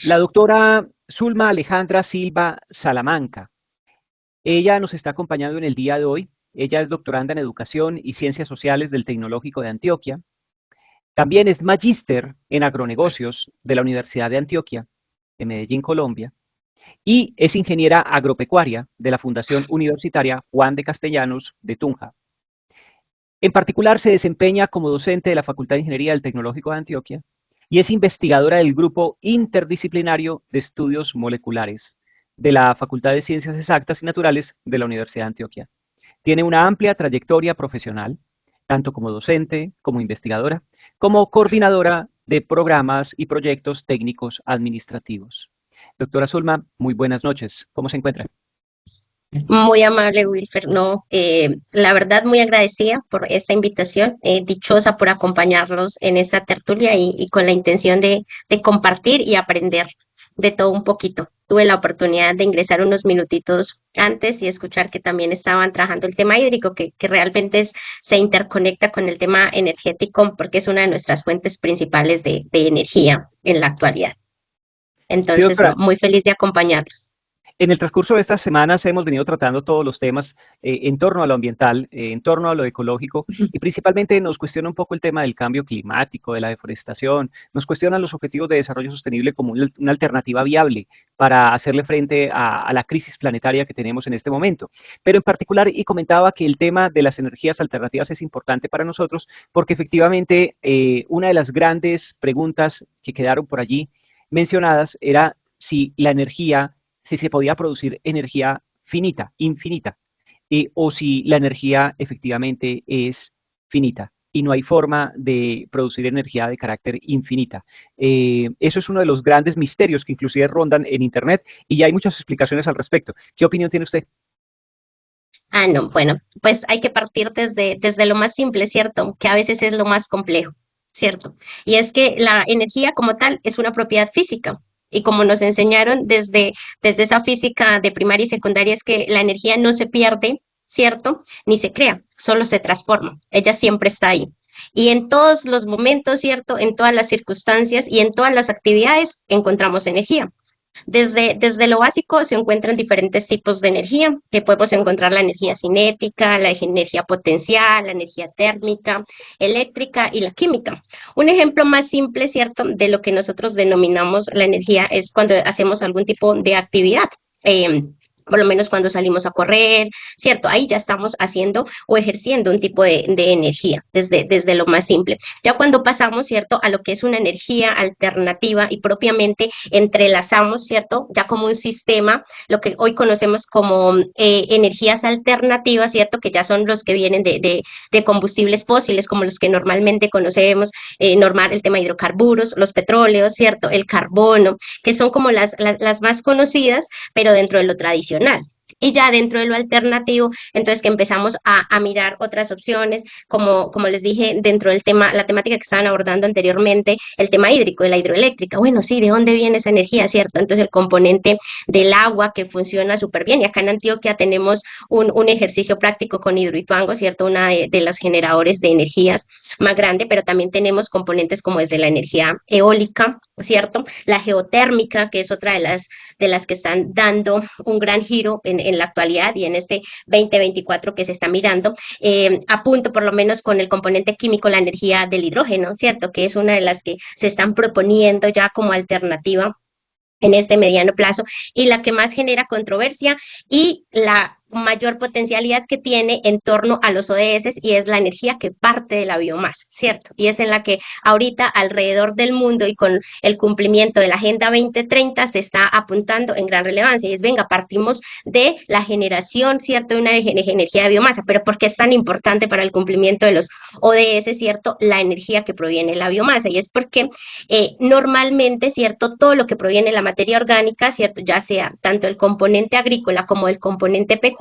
La doctora Zulma Alejandra Silva Salamanca. Ella nos está acompañando en el día de hoy. Ella es doctoranda en Educación y Ciencias Sociales del Tecnológico de Antioquia. También es magíster en agronegocios de la Universidad de Antioquia, de Medellín, Colombia. Y es ingeniera agropecuaria de la Fundación Universitaria Juan de Castellanos de Tunja. En particular, se desempeña como docente de la Facultad de Ingeniería del Tecnológico de Antioquia y es investigadora del Grupo Interdisciplinario de Estudios Moleculares de la Facultad de Ciencias Exactas y Naturales de la Universidad de Antioquia. Tiene una amplia trayectoria profesional, tanto como docente, como investigadora, como coordinadora de programas y proyectos técnicos administrativos. Doctora Zulma, muy buenas noches. ¿Cómo se encuentra? Muy amable, Wilfer. No, la verdad, muy agradecida por esta invitación, dichosa por acompañarlos en esta tertulia y con la intención de compartir y aprender de todo un poquito. Tuve la oportunidad de ingresar unos minutitos antes y escuchar que también estaban trabajando el tema hídrico, que realmente se interconecta con el tema energético porque es una de nuestras fuentes principales de energía en la actualidad. Sí, Entonces, no, doctora. muy feliz de acompañarlos. En el transcurso de estas semanas hemos venido tratando todos los temas en torno a lo ambiental, en torno a lo ecológico, y principalmente nos cuestiona un poco el tema del cambio climático, de la deforestación, nos cuestionan los objetivos de desarrollo sostenible como una alternativa viable para hacerle frente a la crisis planetaria que tenemos en este momento. Pero en particular, y comentaba que el tema de las energías alternativas es importante para nosotros porque efectivamente una de las grandes preguntas que quedaron por allí mencionadas era si la energía, si se podía producir energía finita, infinita, o si la energía efectivamente es finita y no hay forma de producir energía de carácter infinita. Eso es uno de los grandes misterios que inclusive rondan en Internet y ya hay muchas explicaciones al respecto. ¿Qué opinión tiene usted? Ah, no, bueno, pues hay que partir desde lo más simple, ¿cierto? Que a veces es lo más complejo, ¿cierto? Y es que la energía como tal es una propiedad física. Y como nos enseñaron desde esa física de primaria y secundaria, es que la energía no se pierde, ¿cierto? Ni se crea, solo se transforma. Ella siempre está ahí. Y en todos los momentos, ¿cierto? En todas las circunstancias y en todas las actividades encontramos energía. Desde lo básico se encuentran diferentes tipos de energía, que podemos encontrar la energía cinética, la energía potencial, la energía térmica, eléctrica y la química. Un ejemplo más simple, ¿cierto?, de lo que nosotros denominamos la energía es cuando hacemos algún tipo de actividad. Por lo menos cuando salimos a correr, ¿cierto? Ahí ya estamos haciendo o ejerciendo un tipo de energía desde lo más simple. Ya cuando pasamos, ¿cierto?, a lo que es una energía alternativa y propiamente entrelazamos, ¿cierto?, ya como un sistema, lo que hoy conocemos como energías alternativas, ¿cierto?, que ya son los que vienen de combustibles fósiles, como los que normalmente conocemos, normal, el tema de hidrocarburos, los petróleos, ¿cierto?, el carbono, que son como las más conocidas, pero dentro de lo tradicional. Y ya dentro de lo alternativo, entonces que empezamos a mirar otras opciones, como les dije, dentro del tema, la temática que estaban abordando anteriormente, el tema hídrico, de la hidroeléctrica. Bueno, sí, ¿de dónde viene esa energía, cierto? Entonces el componente del agua que funciona súper bien. Y acá en Antioquia tenemos un ejercicio práctico con Hidroituango, ¿cierto? Una de los generadores de energías más grande, pero también tenemos componentes como desde la energía eólica, ¿cierto? La geotérmica, que es otra de las que están dando un gran giro en la actualidad y en este 2024 que se está mirando, a punto por lo menos con el componente químico, la energía del hidrógeno, ¿cierto? Que es una de las que se están proponiendo ya como alternativa en este mediano plazo y la que más genera controversia y la mayor potencialidad que tiene en torno a los ODS y es la energía que parte de la biomasa, ¿cierto? Y es en la que ahorita alrededor del mundo y con el cumplimiento de la Agenda 2030 se está apuntando en gran relevancia y es, venga, partimos de la generación, ¿cierto?, de una energía de biomasa, pero ¿por qué es tan importante para el cumplimiento de los ODS, ¿cierto?, la energía que proviene de la biomasa? Y es porque normalmente, ¿cierto?, todo lo que proviene de la materia orgánica, ¿cierto?, ya sea tanto el componente agrícola como el componente pecuario,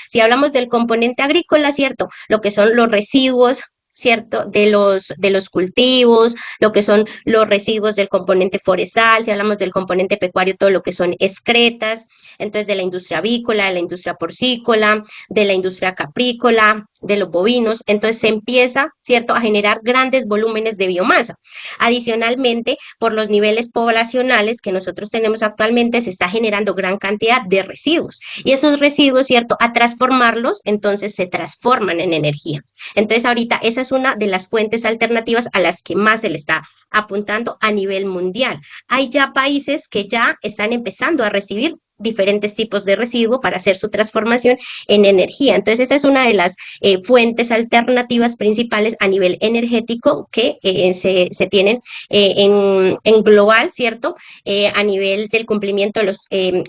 si hablamos del componente agrícola, ¿cierto?, lo que son los residuos, ¿cierto?, de los cultivos, lo que son los residuos del componente forestal, si hablamos del componente pecuario, todo lo que son excretas, entonces de la industria avícola, de la industria porcícola, de la industria caprícola, de los bovinos, entonces se empieza, ¿cierto?, a generar grandes volúmenes de biomasa. Adicionalmente, por los niveles poblacionales que nosotros tenemos actualmente, se está generando gran cantidad de residuos y esos residuos, ¿cierto?, a transformarlos, entonces se transforman en energía. Entonces, ahorita esa es una de las fuentes alternativas a las que más se le está apuntando a nivel mundial. Hay ya países que ya están empezando a recibir diferentes tipos de residuo para hacer su transformación en energía. Entonces, esa es una de las fuentes alternativas principales a nivel energético que se tienen en global, ¿cierto? A nivel del cumplimiento de los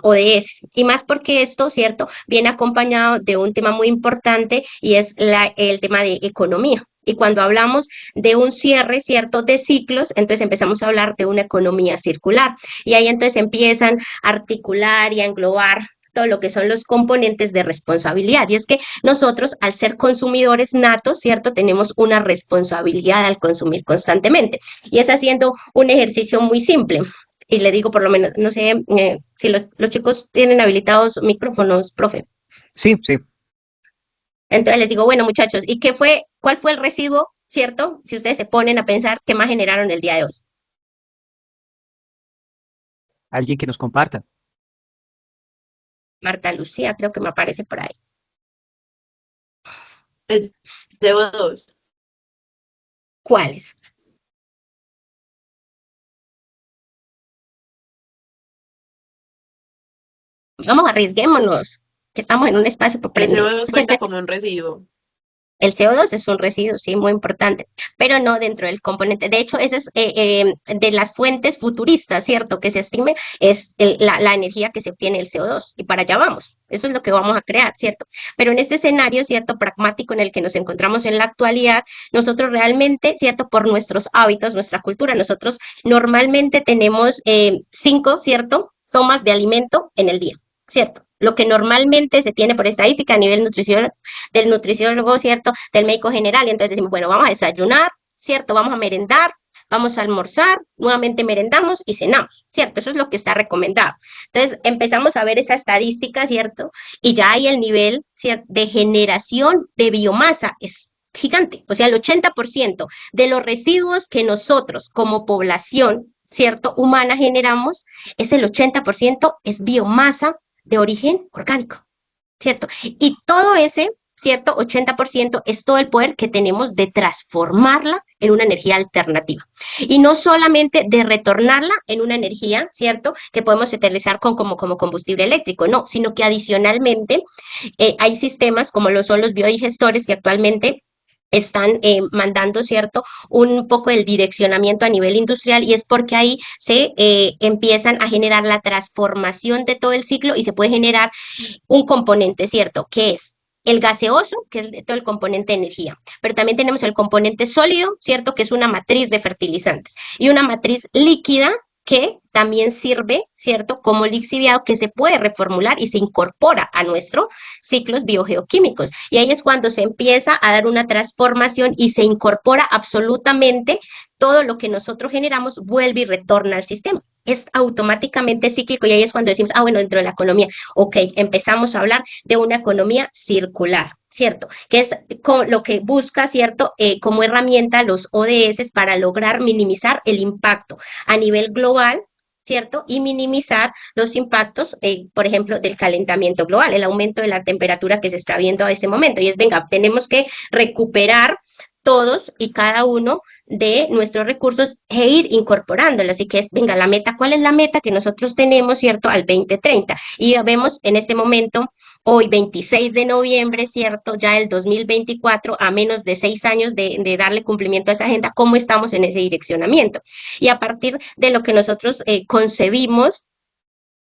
ODS. Y más porque esto, ¿cierto?, viene acompañado de un tema muy importante y es el tema de economía. Y cuando hablamos de un cierre, ¿cierto?, de ciclos, entonces empezamos a hablar de una economía circular. Y ahí entonces empiezan a articular y a englobar todo lo que son los componentes de responsabilidad. Y es que nosotros, al ser consumidores natos, ¿cierto?, tenemos una responsabilidad al consumir constantemente. Y es haciendo un ejercicio muy simple. Y le digo, por lo menos, no sé si los chicos tienen habilitados micrófonos, profe. Sí, sí. Entonces les digo, bueno, muchachos, ¿y cuál fue el residuo, cierto? Si ustedes se ponen a pensar, ¿qué más generaron el día de hoy? Alguien que nos comparta. Marta Lucía, creo que me aparece por ahí. Es CO2. ¿Cuáles? Vamos, arriesguémonos, que estamos en un espacio por El aprender. CO2 cuenta como un residuo. El CO2 es un residuo, sí, muy importante, pero no dentro del componente. De hecho, esa es de las fuentes futuristas, ¿cierto? Que se estime es la energía que se obtiene del CO2 y para allá vamos. Eso es lo que vamos a crear, ¿cierto? Pero en este escenario, ¿cierto?, pragmático en el que nos encontramos en la actualidad, nosotros realmente, ¿cierto?, por nuestros hábitos, nuestra cultura, nosotros normalmente tenemos 5, ¿cierto?, tomas de alimento en el día, ¿cierto? Lo que normalmente se tiene por estadística a nivel nutrición, del nutriciólogo, ¿cierto? Del médico general. Y entonces decimos, bueno, vamos a desayunar, ¿cierto? Vamos a merendar, vamos a almorzar, nuevamente merendamos y cenamos, ¿cierto? Eso es lo que está recomendado. Entonces empezamos a ver esa estadística, ¿cierto? Y ya hay el nivel, ¿cierto?, de generación de biomasa es gigante. O sea, el 80% de los residuos que nosotros como población, ¿cierto?, humana generamos, es el 80% es biomasa de origen orgánico, ¿cierto? Y todo ese, ¿cierto?, 80% es todo el poder que tenemos de transformarla en una energía alternativa. Y no solamente de retornarla en una energía, ¿cierto?, que podemos utilizar como combustible eléctrico, no, sino que adicionalmente hay sistemas como lo son los biodigestores que actualmente están mandando, ¿cierto?, un poco el direccionamiento a nivel industrial y es porque ahí se empiezan a generar la transformación de todo el ciclo y se puede generar un componente, ¿cierto?, que es el gaseoso, que es todo el componente de energía, pero también tenemos el componente sólido, ¿cierto?, que es una matriz de fertilizantes, y una matriz líquida que también sirve, ¿cierto?, como lixiviado que se puede reformular y se incorpora a nuestros ciclos biogeoquímicos. Y ahí es cuando se empieza a dar una transformación y se incorpora absolutamente todo lo que nosotros generamos, vuelve y retorna al sistema. Es automáticamente cíclico y ahí es cuando decimos, bueno, dentro de la economía, ok, empezamos a hablar de una economía circular, ¿cierto? Que es lo que busca, ¿cierto?, como herramienta los ODS para lograr minimizar el impacto a nivel global, ¿cierto? Y minimizar los impactos, por ejemplo, del calentamiento global, el aumento de la temperatura que se está viendo a ese momento. Y es, venga, tenemos que recuperar todos y cada uno de nuestros recursos e ir incorporándolos. Así que es, venga, la meta, ¿cuál es la meta que nosotros tenemos, ¿cierto?, al 2030? Y ya vemos en este momento, hoy 26 de noviembre, ¿cierto?, ya el 2024, a menos de 6 años de darle cumplimiento a esa agenda, cómo estamos en ese direccionamiento. Y a partir de lo que nosotros concebimos,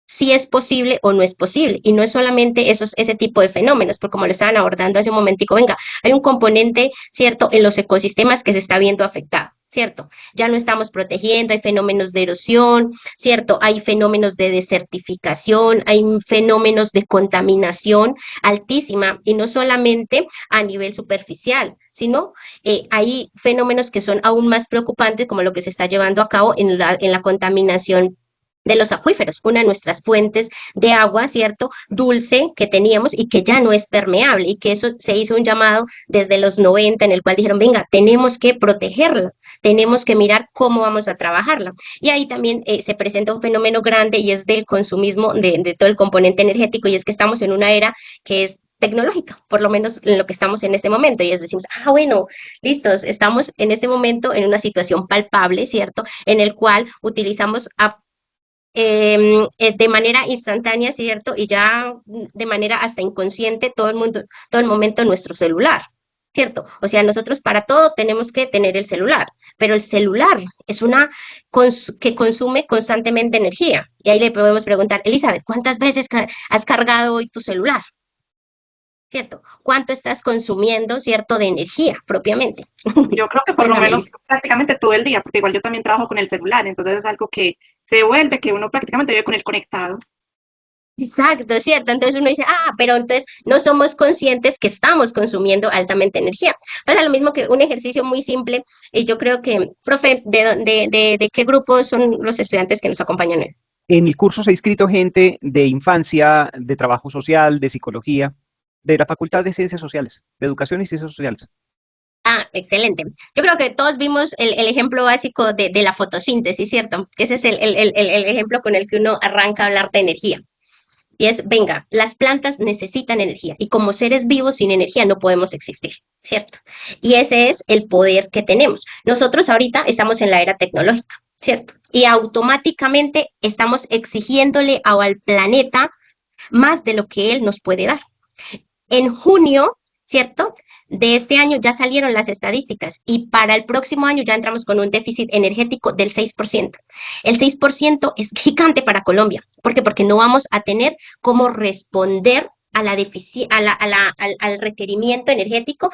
si es posible o no es posible. Y no es solamente ese tipo de fenómenos, porque como lo estaban abordando hace un momentico, venga, hay un componente, ¿cierto?, en los ecosistemas que se está viendo afectado, ¿cierto? Ya no estamos protegiendo, hay fenómenos de erosión, ¿cierto? Hay fenómenos de desertificación, hay fenómenos de contaminación altísima, y no solamente a nivel superficial, sino hay fenómenos que son aún más preocupantes, como lo que se está llevando a cabo en la contaminación de los acuíferos, una de nuestras fuentes de agua, ¿cierto? Dulce que teníamos y que ya no es permeable y que eso se hizo un llamado desde los 90 en el cual dijeron, venga, tenemos que protegerla, tenemos que mirar cómo vamos a trabajarla. Y ahí también se presenta un fenómeno grande y es del consumismo de todo el componente energético y es que estamos en una era que es tecnológica, por lo menos en lo que estamos en este momento, y es decimos, bueno, listos, estamos en este momento en una situación palpable, ¿cierto? En el cual utilizamos de manera instantánea, ¿cierto? Y ya de manera hasta inconsciente todo el mundo, todo el momento nuestro celular, ¿cierto? O sea, nosotros para todo tenemos que tener el celular, pero el celular es una que consume constantemente energía. Y ahí le podemos preguntar, Elizabeth, ¿cuántas veces has cargado hoy tu celular? ¿Cierto? ¿Cuánto estás consumiendo, cierto, de energía propiamente? Yo creo que por lo menos prácticamente todo el día, porque igual yo también trabajo con el celular, entonces es algo que se vuelve que uno prácticamente vive con él conectado. Exacto, cierto. Entonces uno dice, pero entonces no somos conscientes que estamos consumiendo altamente energía. Pasa lo mismo que un ejercicio muy simple, y yo creo que, profe, ¿de qué grupo son los estudiantes que nos acompañan? En mi curso se ha inscrito gente de infancia, de trabajo social, de psicología, de la Facultad de Ciencias Sociales, de Educación y Ciencias Sociales. Excelente. Yo creo que todos vimos el ejemplo básico de la fotosíntesis, ¿cierto? Que ese es el ejemplo con el que uno arranca a hablar de energía. Y es, venga, las plantas necesitan energía y como seres vivos sin energía no podemos existir, ¿cierto? Y ese es el poder que tenemos. Nosotros ahorita estamos en la era tecnológica, ¿cierto? Y automáticamente estamos exigiéndole al planeta más de lo que él nos puede dar. En junio, ¿cierto? De este año ya salieron las estadísticas y para el próximo año ya entramos con un déficit energético del 6%. El 6% es gigante para Colombia. ¿Por qué? Porque no vamos a tener cómo responder a al requerimiento energético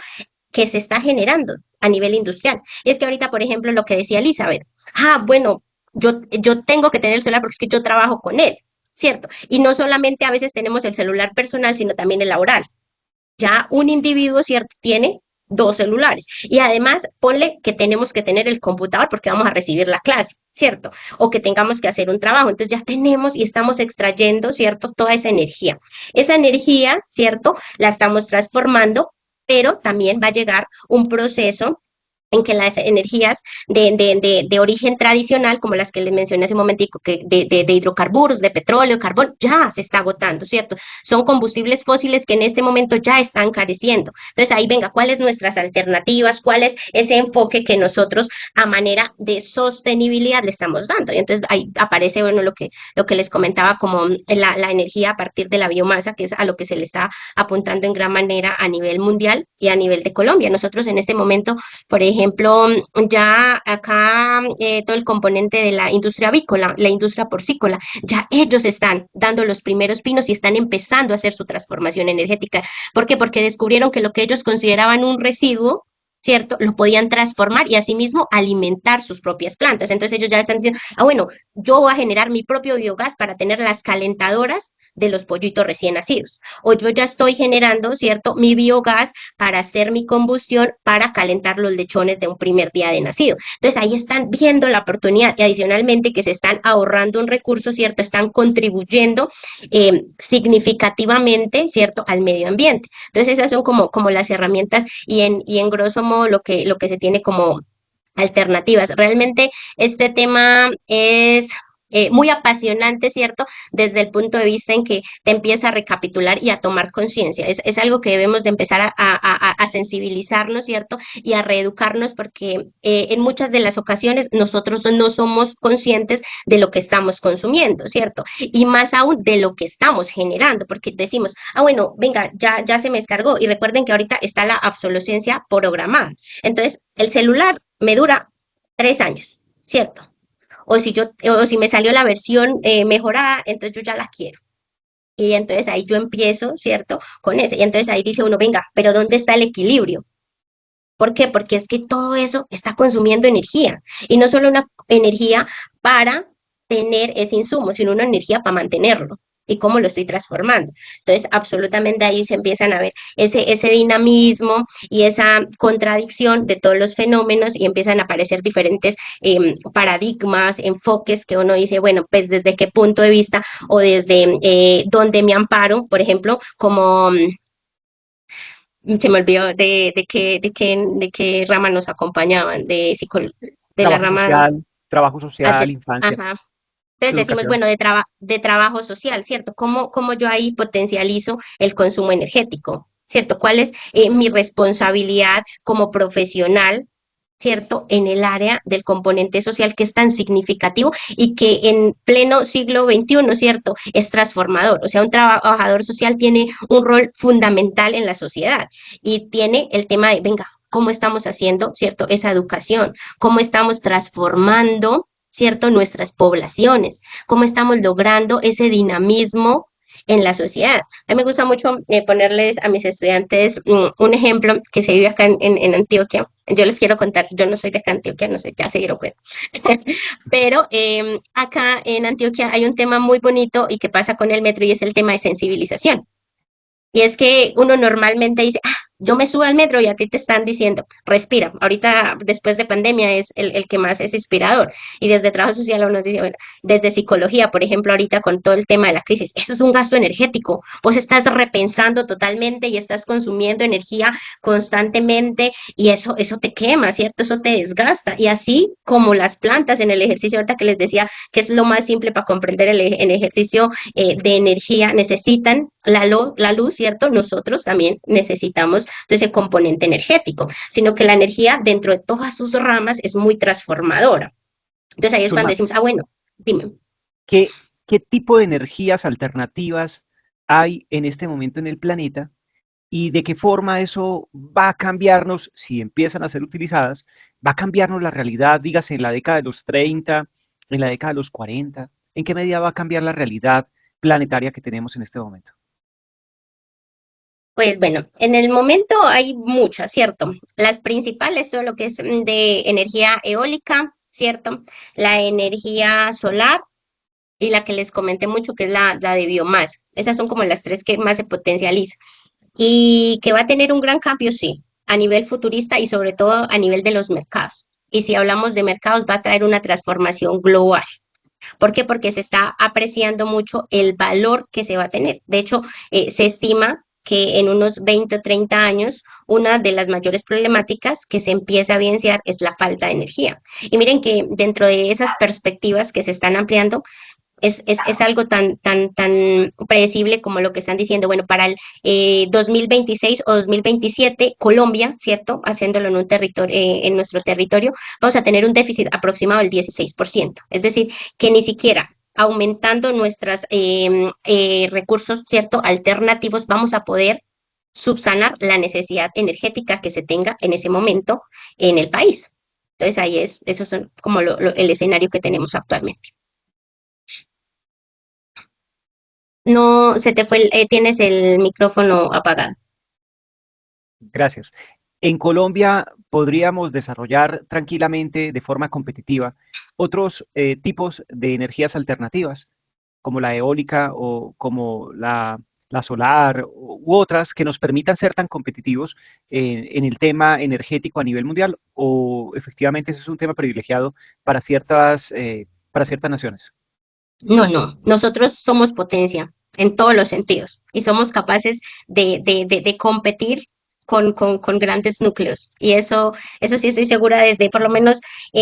que se está generando a nivel industrial. Y es que ahorita, por ejemplo, lo que decía Elizabeth, bueno, yo tengo que tener el celular porque es que yo trabajo con él, ¿cierto? Y no solamente a veces tenemos el celular personal, sino también el laboral. Ya un individuo, ¿cierto?, tiene 2 celulares. Y además, ponle que tenemos que tener el computador porque vamos a recibir la clase, ¿cierto? O que tengamos que hacer un trabajo. Entonces ya tenemos y estamos extrayendo, ¿cierto?, toda esa energía. Esa energía, ¿cierto?, la estamos transformando, pero también va a llegar un proceso en que las energías de origen tradicional, como las que les mencioné hace un momentico, que de hidrocarburos, de petróleo, carbón, ya se está agotando, ¿cierto? Son combustibles fósiles que en este momento ya están careciendo. Entonces ahí venga, ¿cuáles nuestras alternativas? ¿Cuál es ese enfoque que nosotros a manera de sostenibilidad le estamos dando? Y entonces ahí aparece, bueno, lo que les comentaba como la energía a partir de la biomasa, que es a lo que se le está apuntando en gran manera a nivel mundial y a nivel de Colombia. Nosotros en este momento, por ejemplo, ya acá todo el componente de la industria avícola, la industria porcícola, ya ellos están dando los primeros pinos y están empezando a hacer su transformación energética. ¿Por qué? Porque descubrieron que lo que ellos consideraban un residuo, ¿cierto?, lo podían transformar y asimismo alimentar sus propias plantas. Entonces ellos ya están diciendo, bueno, yo voy a generar mi propio biogás para tener las calentadoras de los pollitos recién nacidos. O yo ya estoy generando, ¿cierto?, mi biogás para hacer mi combustión para calentar los lechones de un primer día de nacido. Entonces ahí están viendo la oportunidad y adicionalmente que se están ahorrando un recurso, ¿cierto?, están contribuyendo significativamente, ¿cierto?, al medio ambiente. Entonces esas son como las herramientas y en grosso modo lo que se tiene como alternativas. Realmente este tema es muy apasionante, ¿cierto? Desde el punto de vista en que te empieza a recapitular y a tomar conciencia. Es algo que debemos de empezar a sensibilizarnos, ¿cierto? Y a reeducarnos porque en muchas de las ocasiones nosotros no somos conscientes de lo que estamos consumiendo, ¿cierto? Y más aún de lo que estamos generando, porque decimos, bueno, venga, ya se me descargó. Y recuerden que ahorita está la obsolescencia programada. Entonces, el celular me dura 3 años, ¿cierto? O si me salió la versión mejorada, entonces yo ya la quiero. Y entonces ahí yo empiezo, ¿cierto?, con ese. Y entonces ahí dice uno, venga, pero ¿dónde está el equilibrio? ¿Por qué? Porque es que todo eso está consumiendo energía. Y no solo una energía para tener ese insumo, sino una energía para mantenerlo. y cómo lo estoy transformando. Entonces, absolutamente ahí se empiezan a ver ese dinamismo y esa contradicción de todos los fenómenos y empiezan a aparecer diferentes paradigmas, enfoques que uno dice, bueno, pues desde qué punto de vista o desde dónde me amparo, por ejemplo, como se me olvidó de qué rama nos acompañaban, de la rama, Trabajo social, infancia, ajá. Entonces decimos, educación. bueno, de trabajo social, ¿cierto? ¿Cómo yo ahí potencializo el consumo energético? ¿Cierto? ¿Cuál es mi responsabilidad como profesional? ¿Cierto? En el área del componente social que es tan significativo y que en pleno siglo XXI, ¿cierto? Es transformador. O sea, un trabajador social tiene un rol fundamental en la sociedad y tiene el tema de, venga, ¿cómo estamos haciendo, ¿cierto? Esa educación, cómo estamos transformando, ¿cierto? Nuestras poblaciones, cómo estamos logrando ese dinamismo en la sociedad. A mí me gusta mucho ponerles a mis estudiantes un ejemplo que se vive acá en Antioquia. Yo les quiero contar, yo no soy de acá Antioquia, no sé, ya se dieron cuenta. Pero acá en Antioquia hay un tema muy bonito y que pasa con el metro y es el tema de sensibilización. Y es que uno normalmente dice, ah, yo me subo al metro y a ti te están diciendo, respira. Ahorita, después de pandemia, es el que más es inspirador. Y desde trabajo social uno dice, bueno, desde psicología, por ejemplo, ahorita con todo el tema de la crisis, eso es un gasto energético. Vos estás repensando totalmente y estás consumiendo energía constantemente y eso te quema, ¿cierto? Eso te desgasta. Y así como las plantas en el ejercicio, ahorita que les decía que es lo más simple para comprender el ejercicio de energía, necesitan la luz, ¿cierto? Nosotros también necesitamos de ese componente energético, sino que la energía dentro de todas sus ramas es muy transformadora. Entonces ahí es cuando Zulma, decimos, ah, bueno, dime. ¿qué tipo de energías alternativas hay en este momento en el planeta y de qué forma eso va a cambiarnos, si empiezan a ser utilizadas, va a cambiarnos la realidad, dígase, en la década de los 30, en la década de los 40? ¿En qué medida va a cambiar la realidad planetaria que tenemos en este momento? Pues bueno, en el momento hay muchas, ¿cierto? Las principales son lo que es de energía eólica, ¿cierto? La energía solar y la que les comenté mucho, que es la de biomasa. Esas son como las tres que más se potencializan. Y que va a tener un gran cambio, sí, a nivel futurista y sobre todo a nivel de los mercados. Y si hablamos de mercados, va a traer una transformación global. ¿Por qué? Porque se está apreciando mucho el valor que se va a tener. De hecho, se estima que en unos 20 o 30 años, una de las mayores problemáticas que se empieza a evidenciar es la falta de energía. Y miren que dentro de esas perspectivas que se están ampliando, es algo tan predecible como lo que están diciendo. Bueno, para el 2026 o 2027, Colombia, ¿cierto? Haciéndolo en un territorio, en nuestro territorio, vamos a tener un déficit aproximado del 16%. Es decir, que ni siquiera aumentando nuestros recursos, ¿cierto? Alternativos, vamos a poder subsanar la necesidad energética que se tenga en ese momento en el país. Entonces ahí esos son como el escenario que tenemos actualmente. No, se te fue, tienes el micrófono apagado. Gracias. En Colombia podríamos desarrollar tranquilamente, de forma competitiva, otros tipos de energías alternativas, como la eólica o como la solar u otras que nos permitan ser tan competitivos en el tema energético a nivel mundial, o efectivamente ese es un tema privilegiado para ciertas naciones. No, nosotros somos potencia en todos los sentidos y somos capaces de competir con grandes núcleos. Y eso sí estoy segura desde por lo menos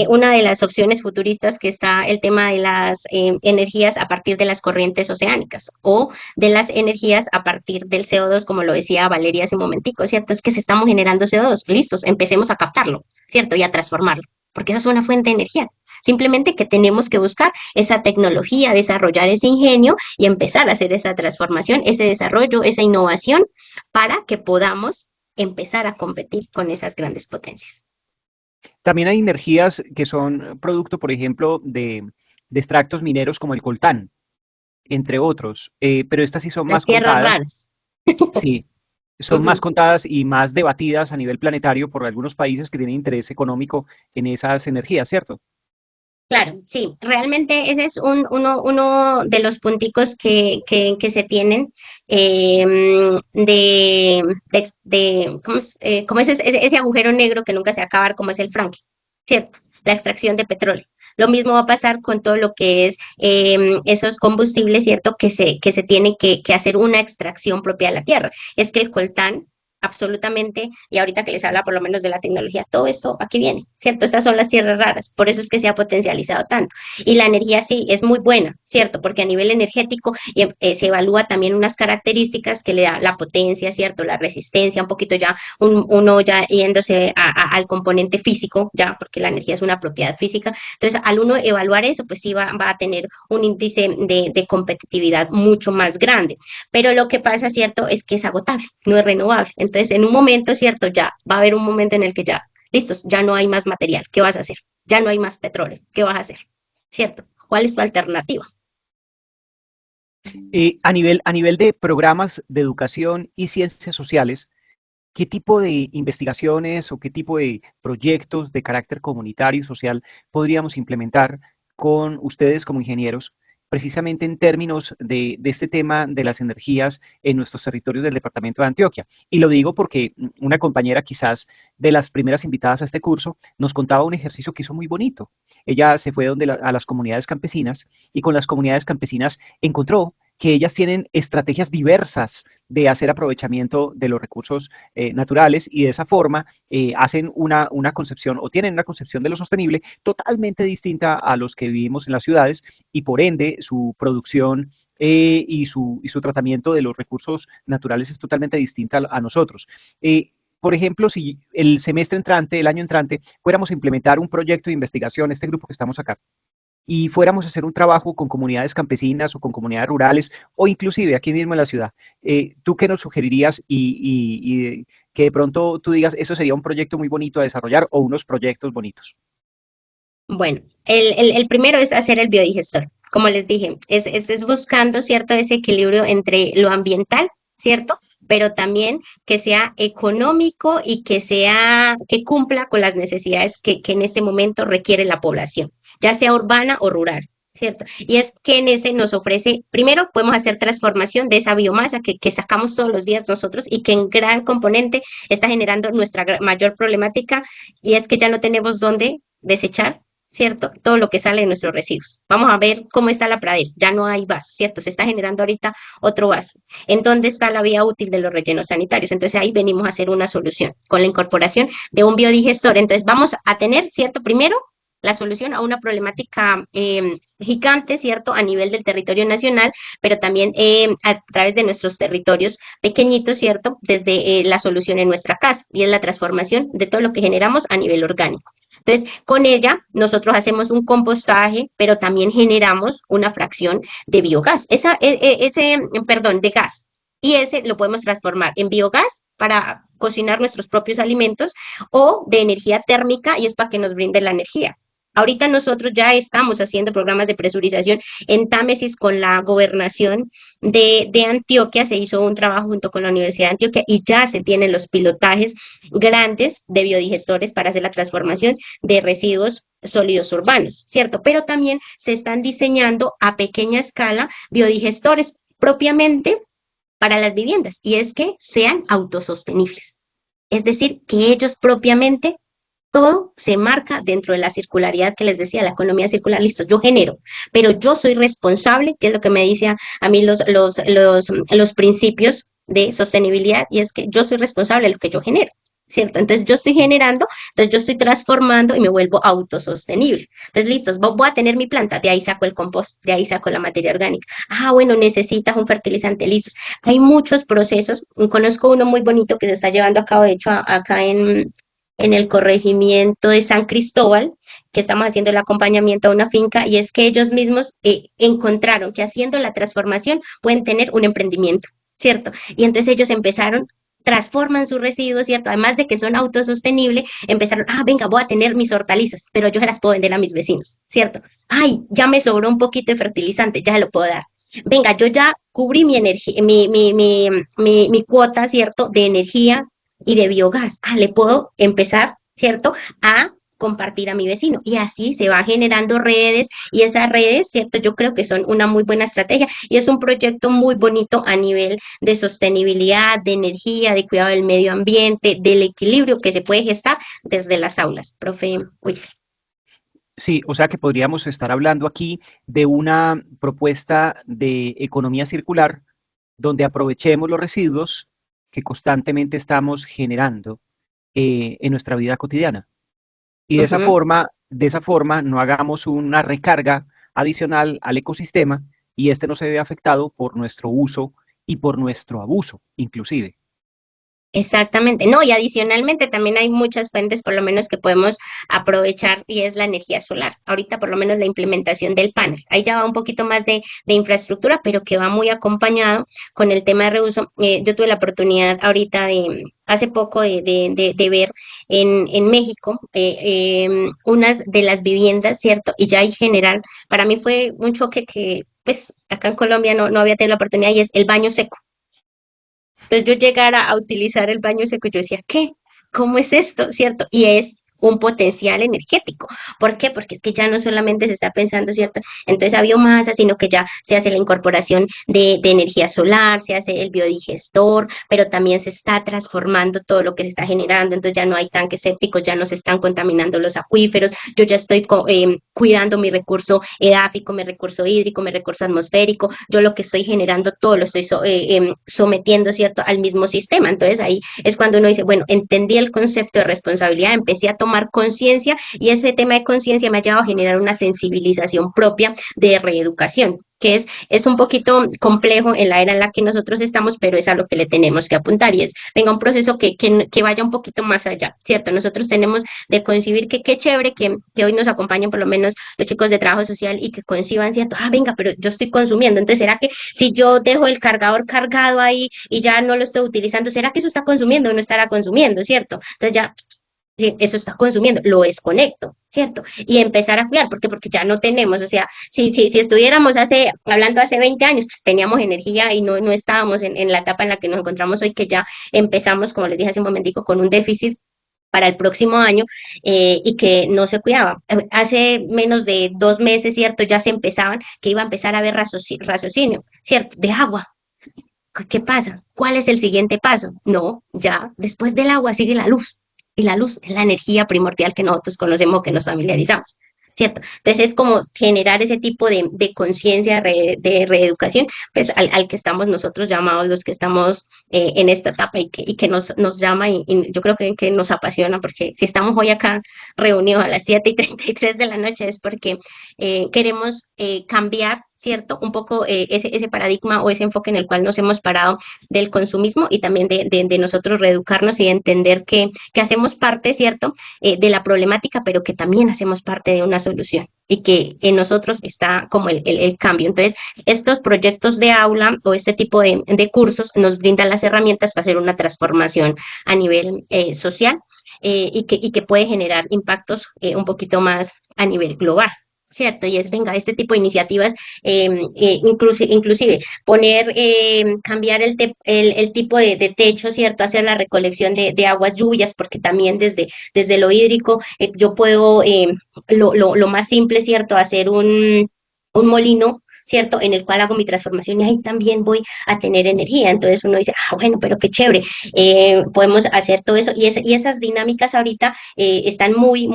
una de las opciones futuristas que está el tema de las energías a partir de las corrientes oceánicas o de las energías a partir del CO2, como lo decía Valeria hace un momentico, ¿cierto? Es que se estamos generando CO2, listos, empecemos a captarlo, ¿cierto? Y a transformarlo, porque eso es una fuente de energía. Simplemente que tenemos que buscar esa tecnología, desarrollar ese ingenio y empezar a hacer esa transformación, ese desarrollo, esa innovación para que podamos empezar a competir con esas grandes potencias. También hay energías que son producto, por ejemplo, de extractos mineros como el coltán, entre otros, pero estas sí son Las más tierras contadas, raras. sí, Uh son más -huh. contadas y más debatidas a nivel planetario por algunos países que tienen interés económico en esas energías, ¿cierto? Claro, sí, realmente ese es uno de los punticos que se tienen ¿cómo es ese agujero negro que nunca se va a acabar, como es el fracking, ¿cierto? La extracción de petróleo. Lo mismo va a pasar con todo lo que es esos combustibles, ¿cierto? Que se tiene que hacer una extracción propia de la tierra. Es que el coltán absolutamente, y ahorita que les habla por lo menos de la tecnología, todo esto aquí viene, ¿cierto? Estas son las tierras raras, por eso es que se ha potencializado tanto. Y la energía sí es muy buena, ¿cierto? Porque a nivel energético se evalúa también unas características que le da la potencia, ¿cierto? La resistencia, un poquito ya, uno ya yéndose al componente físico, ya, porque la energía es una propiedad física. Entonces, al uno evaluar eso, pues sí va a tener un índice de competitividad mucho más grande. Pero lo que pasa, ¿cierto? Es que es agotable, no es renovable. Entonces, en un momento, ¿cierto? Ya va a haber un momento en el que ya, listos, ya no hay más material, ¿qué vas a hacer? Ya no hay más petróleo, ¿qué vas a hacer? ¿Cierto? ¿Cuál es tu alternativa? A nivel de programas de educación y ciencias sociales, ¿qué tipo de investigaciones o qué tipo de proyectos de carácter comunitario y social podríamos implementar con ustedes como ingenieros, precisamente en términos de este tema de las energías en nuestros territorios del departamento de Antioquia? Y lo digo porque una compañera quizás de las primeras invitadas a este curso nos contaba un ejercicio que hizo muy bonito. Ella se fue a las comunidades campesinas y con las comunidades campesinas encontró que ellas tienen estrategias diversas de hacer aprovechamiento de los recursos naturales y de esa forma hacen una concepción o tienen una concepción de lo sostenible totalmente distinta a los que vivimos en las ciudades y por ende su producción y su tratamiento de los recursos naturales es totalmente distinta a nosotros. Por ejemplo, si el semestre entrante, el año entrante, fuéramos a implementar un proyecto de investigación, este grupo que estamos acá, y fuéramos a hacer un trabajo con comunidades campesinas o con comunidades rurales o inclusive aquí mismo en la ciudad, ¿tú qué nos sugerirías y que de pronto tú digas, eso sería un proyecto muy bonito a desarrollar o unos proyectos bonitos? Bueno, el primero es hacer el biodigestor. Como les dije, es buscando, ¿cierto? Ese equilibrio entre lo ambiental, ¿cierto? Pero también que sea económico y que cumpla con las necesidades que en este momento requiere la población, ya sea urbana o rural, ¿cierto? Y es que en ese nos ofrece, primero podemos hacer transformación de esa biomasa que sacamos todos los días nosotros y que en gran componente está generando nuestra mayor problemática, y es que ya no tenemos dónde desechar, ¿cierto? Todo lo que sale de nuestros residuos. Vamos a ver cómo está la pradera. Ya no hay vaso, ¿cierto? Se está generando ahorita otro vaso. ¿En dónde está la vía útil de los rellenos sanitarios? Entonces ahí venimos a hacer una solución con la incorporación de un biodigestor. Entonces vamos a tener, ¿cierto? Primero, la solución a una problemática gigante, ¿cierto? A nivel del territorio nacional, pero también a través de nuestros territorios pequeñitos, ¿cierto? Desde la solución en nuestra casa, y es la transformación de todo lo que generamos a nivel orgánico. Entonces, con ella nosotros hacemos un compostaje, pero también generamos una fracción de biogás, perdón, de gas. Y ese lo podemos transformar en biogás para cocinar nuestros propios alimentos o de energía térmica, y es para que nos brinde la energía. Ahorita nosotros ya estamos haciendo programas de presurización en Támesis con la gobernación de Antioquia. Se hizo un trabajo junto con la Universidad de Antioquia y ya se tienen los pilotajes grandes de biodigestores para hacer la transformación de residuos sólidos urbanos, ¿cierto? Pero también se están diseñando a pequeña escala biodigestores propiamente para las viviendas, y es que sean autosostenibles. Es decir, que ellos propiamente todo se marca dentro de la circularidad que les decía, la economía circular. Listo, yo genero, pero yo soy responsable, que es lo que me dice a mí los principios de sostenibilidad, y es que yo soy responsable de lo que yo genero, ¿cierto? Entonces yo estoy generando, entonces yo estoy transformando y me vuelvo autosostenible. Entonces, listos, voy a tener mi planta, de ahí saco el compost, de ahí saco la materia orgánica. Ah, bueno, necesitas un fertilizante, listos. Hay muchos procesos, conozco uno muy bonito que se está llevando a cabo, de hecho, acá en el corregimiento de San Cristóbal, que estamos haciendo el acompañamiento a una finca, y es que ellos mismos encontraron que haciendo la transformación pueden tener un emprendimiento, ¿cierto? Y entonces ellos empezaron, transforman sus residuos, ¿cierto? Además de que son autosostenibles, empezaron, venga, voy a tener mis hortalizas, pero yo se las puedo vender a mis vecinos, ¿cierto? Ay, ya me sobró un poquito de fertilizante, ya se lo puedo dar. Venga, yo ya cubrí mi energía, mi cuota, ¿cierto? De energía y de biogás. Le puedo empezar, ¿cierto? A compartir a mi vecino. Y así se van generando redes y esas redes, ¿cierto? Yo creo que son una muy buena estrategia y es un proyecto muy bonito a nivel de sostenibilidad, de energía, de cuidado del medio ambiente, del equilibrio que se puede gestar desde las aulas. Profe Wilfred. Sí, o sea que podríamos estar hablando aquí de una propuesta de economía circular donde aprovechemos los residuos que constantemente estamos generando en nuestra vida cotidiana. Y Ujú. de esa forma no hagamos una recarga adicional al ecosistema y este no se ve afectado por nuestro uso y por nuestro abuso, inclusive. Exactamente, no, y adicionalmente también hay muchas fuentes por lo menos que podemos aprovechar y es la energía solar. Ahorita por lo menos la implementación del panel. Ahí ya va un poquito más de infraestructura, pero que va muy acompañado con el tema de reuso. Yo tuve la oportunidad ahorita hace poco de ver en México unas de las viviendas, ¿cierto? Y ya en general, para mí fue un choque que pues acá en Colombia no había tenido la oportunidad y es el baño seco. Entonces yo llegara a utilizar el baño seco, yo decía, ¿qué? ¿Cómo es esto? ¿Cierto? Y es un potencial energético. ¿Por qué? Porque es que ya no solamente se está pensando, ¿cierto? Entonces a biomasa, sino que ya se hace la incorporación de energía solar, se hace el biodigestor, pero también se está transformando todo lo que se está generando, entonces ya no hay tanques sépticos, ya no se están contaminando los acuíferos, yo ya estoy cuidando mi recurso edáfico, mi recurso hídrico, mi recurso atmosférico, yo lo que estoy generando todo lo estoy sometiendo, ¿cierto?, al mismo sistema. Entonces ahí es cuando uno dice, bueno, entendí el concepto de responsabilidad, empecé a tomar conciencia y ese tema de conciencia me ha llevado a generar una sensibilización propia de reeducación que es un poquito complejo en la era en la que nosotros estamos, pero es a lo que le tenemos que apuntar y es, venga, un proceso que vaya un poquito más allá, ¿cierto? Nosotros tenemos de concebir que qué chévere que hoy nos acompañen por lo menos los chicos de trabajo social y que conciban, ¿cierto? Ah, venga, pero yo estoy consumiendo, entonces, ¿será que si yo dejo el cargador cargado ahí y ya no lo estoy utilizando, ¿será que eso está consumiendo o no estará consumiendo, ¿cierto? Entonces ya sí, eso está consumiendo, lo desconecto, ¿cierto? Y empezar a cuidar, porque ya no tenemos, o sea, si estuviéramos hablando hace 20 años, pues teníamos energía y no estábamos en la etapa en la que nos encontramos hoy, que ya empezamos, como les dije hace un momentico, con un déficit para el próximo año y que no se cuidaba. Hace menos de 2 meses, ¿cierto? Ya se empezaban, que iba a empezar a haber raciocinio, ¿cierto? De agua. ¿Qué pasa? ¿Cuál es el siguiente paso? No, ya después del agua sigue la luz. Y la luz es la energía primordial que nosotros conocemos, que nos familiarizamos. ¿Cierto? Entonces es como generar ese tipo de conciencia de reeducación, pues al que estamos nosotros llamados, los que estamos en esta etapa y que nos llama y yo creo que nos apasiona, porque si estamos hoy acá reunidos a las 7:33 de la noche es porque queremos cambiar, ¿cierto? Un poco ese paradigma o ese enfoque en el cual nos hemos parado del consumismo y también de nosotros reeducarnos y entender que hacemos parte, ¿cierto? De la problemática, pero que también hacemos parte de una solución y que en nosotros está como el cambio. Entonces, estos proyectos de aula o este tipo de cursos nos brindan las herramientas para hacer una transformación a nivel social y que puede generar impactos un poquito más a nivel global. ¿Cierto? Y es, venga, este tipo de iniciativas, inclusive poner, cambiar el tipo de techo, ¿cierto? Hacer la recolección de aguas lluvias, porque también desde lo hídrico yo puedo, lo más simple, ¿cierto? Hacer un molino, ¿cierto? En el cual hago mi transformación y ahí también voy a tener energía. Entonces uno dice, ah, bueno, pero qué chévere, podemos hacer todo eso. Y esas dinámicas ahorita están muy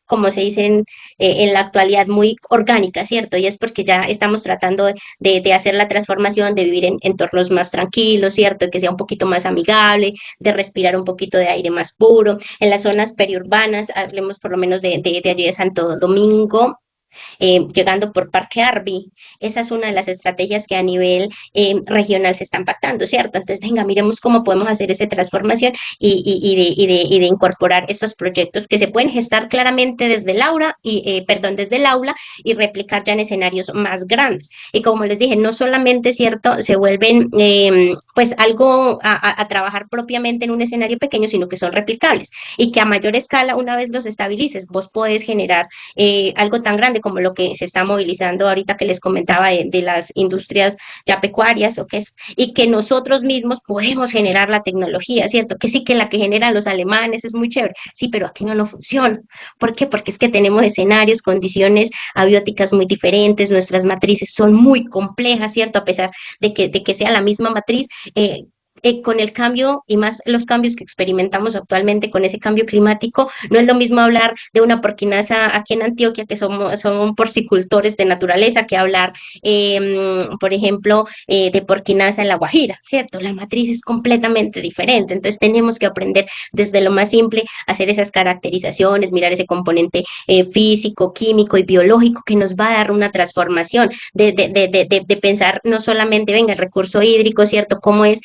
como se dicen en la actualidad, muy orgánica, ¿cierto? Y es porque ya estamos tratando de hacer la transformación, de vivir en entornos más tranquilos, ¿cierto? Que sea un poquito más amigable, de respirar un poquito de aire más puro. En las zonas periurbanas, hablemos por lo menos de allí de Santo Domingo, llegando por Parque Arby. Esa es una de las estrategias que a nivel regional se están pactando, ¿cierto? Entonces, venga, miremos cómo podemos hacer esa transformación y de incorporar estos proyectos que se pueden gestar claramente desde el aula desde el aula y replicar ya en escenarios más grandes. Y como les dije, no solamente, ¿cierto? Se vuelven pues algo a trabajar propiamente en un escenario pequeño, sino que son replicables y que a mayor escala, una vez los estabilices, vos podés generar algo tan grande como lo que se está movilizando ahorita que les comentaba de las industrias ya pecuarias o queso, y que nosotros mismos podemos generar la tecnología, ¿cierto? Que sí que la que generan los alemanes es muy chévere, sí, pero aquí no funciona. ¿Por qué? Porque es que tenemos escenarios, condiciones abióticas muy diferentes, nuestras matrices son muy complejas, ¿cierto? A pesar de que sea la misma matriz, con el cambio y más los cambios que experimentamos actualmente con ese cambio climático, no es lo mismo hablar de una porquinaza aquí en Antioquia, que son porcicultores de naturaleza, que hablar, por ejemplo, de porquinaza en La Guajira, ¿cierto? La matriz es completamente diferente, entonces tenemos que aprender desde lo más simple a hacer esas caracterizaciones, mirar ese componente físico, químico y biológico que nos va a dar una transformación de pensar no solamente, venga, el recurso hídrico, ¿cierto? ¿Cómo es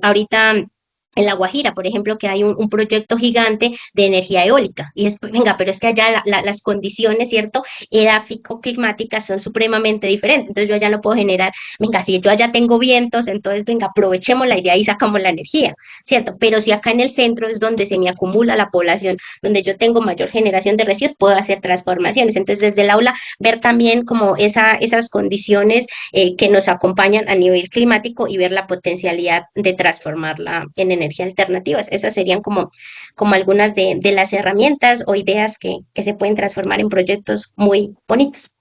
ahorita en La Guajira, por ejemplo, que hay un proyecto gigante de energía eólica? Y es, venga, pero es que allá las condiciones, ¿cierto? Edáfico-climáticas son supremamente diferentes. Entonces yo allá no puedo generar, venga, si yo allá tengo vientos, entonces venga, aprovechemos la idea y sacamos la energía, ¿cierto? Pero si acá en el centro es donde se me acumula la población, donde yo tengo mayor generación de residuos, puedo hacer transformaciones. Entonces desde el aula ver también como esas condiciones que nos acompañan a nivel climático y ver la potencialidad de transformarla en energías alternativas. Esas serían como algunas de las herramientas o ideas que se pueden transformar en proyectos muy bonitos.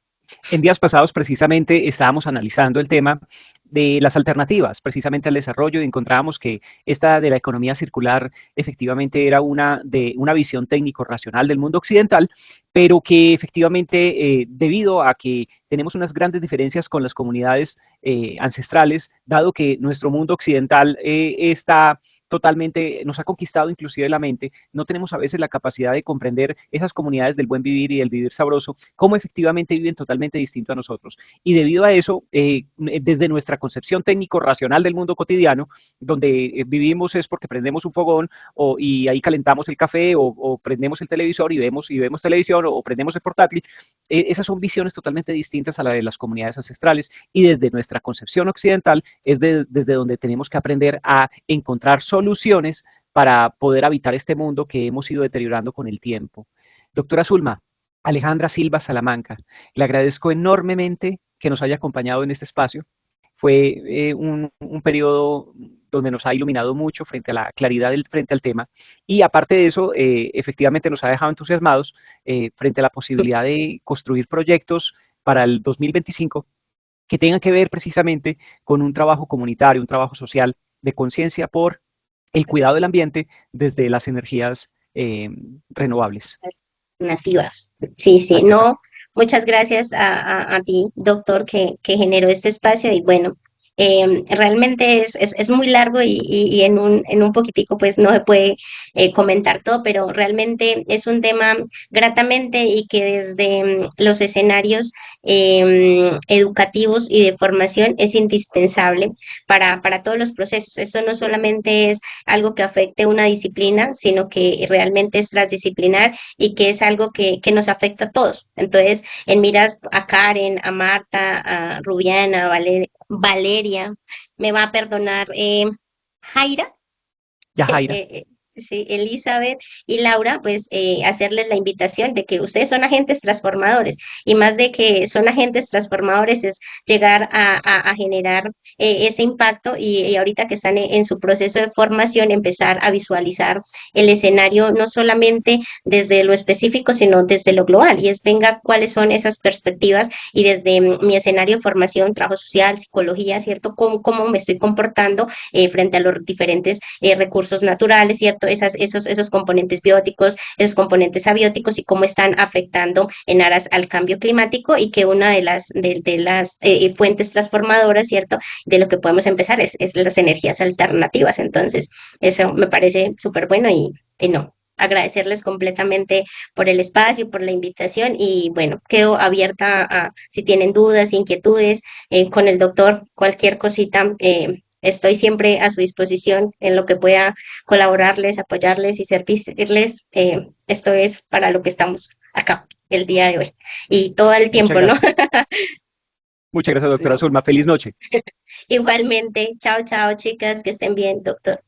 En días pasados, precisamente, estábamos analizando el tema de las alternativas, precisamente al desarrollo, y encontrábamos que esta de la economía circular efectivamente era de una visión técnico-racional del mundo occidental, pero que efectivamente, debido a que tenemos unas grandes diferencias con las comunidades ancestrales, dado que nuestro mundo occidental está totalmente, nos ha conquistado inclusive la mente, no tenemos a veces la capacidad de comprender esas comunidades del buen vivir y del vivir sabroso, cómo efectivamente viven totalmente distinto a nosotros. Y debido a eso, desde nuestra concepción técnico-racional del mundo cotidiano, donde vivimos es porque prendemos un fogón y ahí calentamos el café o prendemos el televisor y vemos televisión o prendemos el portátil, esas son visiones totalmente distintas a la de las comunidades ancestrales, y desde nuestra concepción occidental es desde donde tenemos que aprender a encontrar soluciones para poder habitar este mundo que hemos ido deteriorando con el tiempo. Doctora Zulma, Alejandra Silva Salamanca, le agradezco enormemente que nos haya acompañado en este espacio. Fue un periodo donde nos ha iluminado mucho frente a la claridad frente al tema, y aparte de eso, efectivamente nos ha dejado entusiasmados frente a la posibilidad de construir proyectos para el 2025 que tengan que ver precisamente con un trabajo comunitario, un trabajo social de conciencia por el cuidado del ambiente desde las energías renovables. Nativas. Sí, sí, no, muchas gracias a ti, doctor, que generó este espacio y bueno, realmente es muy largo y en un poquitico pues no se puede comentar todo, pero realmente es un tema gratamente y que desde los escenarios educativos y de formación es indispensable para todos los procesos. Esto no solamente es algo que afecte una disciplina, sino que realmente es transdisciplinar y que es algo que nos afecta a todos. Entonces, en miras a Karen, a Marta, a Rubiana, a Valeria, me va a perdonar Jaira, Yajaira. sí, Elizabeth y Laura, pues hacerles la invitación de que ustedes son agentes transformadores y más de que son agentes transformadores es llegar a generar ese impacto y ahorita que están en su proceso de formación empezar a visualizar el escenario no solamente desde lo específico sino desde lo global y es venga cuáles son esas perspectivas y desde mi escenario de formación, trabajo social, psicología, ¿cierto? Cómo me estoy comportando frente a los diferentes recursos naturales, ¿cierto? Esos componentes bióticos, esos componentes abióticos y cómo están afectando en aras al cambio climático y que una de las fuentes transformadoras, ¿cierto? De lo que podemos empezar es las energías alternativas. Entonces, eso me parece súper bueno y no, agradecerles completamente por el espacio, por la invitación y bueno, quedo abierta a si tienen dudas, inquietudes con el doctor, cualquier cosita. Estoy siempre a su disposición en lo que pueda colaborarles, apoyarles y servirles. Esto es para lo que estamos acá el día de hoy y todo el Muchas tiempo, ¿no? gracias. Muchas gracias, doctora No. Zulma. Feliz noche. Igualmente, chao, chao, chicas, que estén bien, doctor.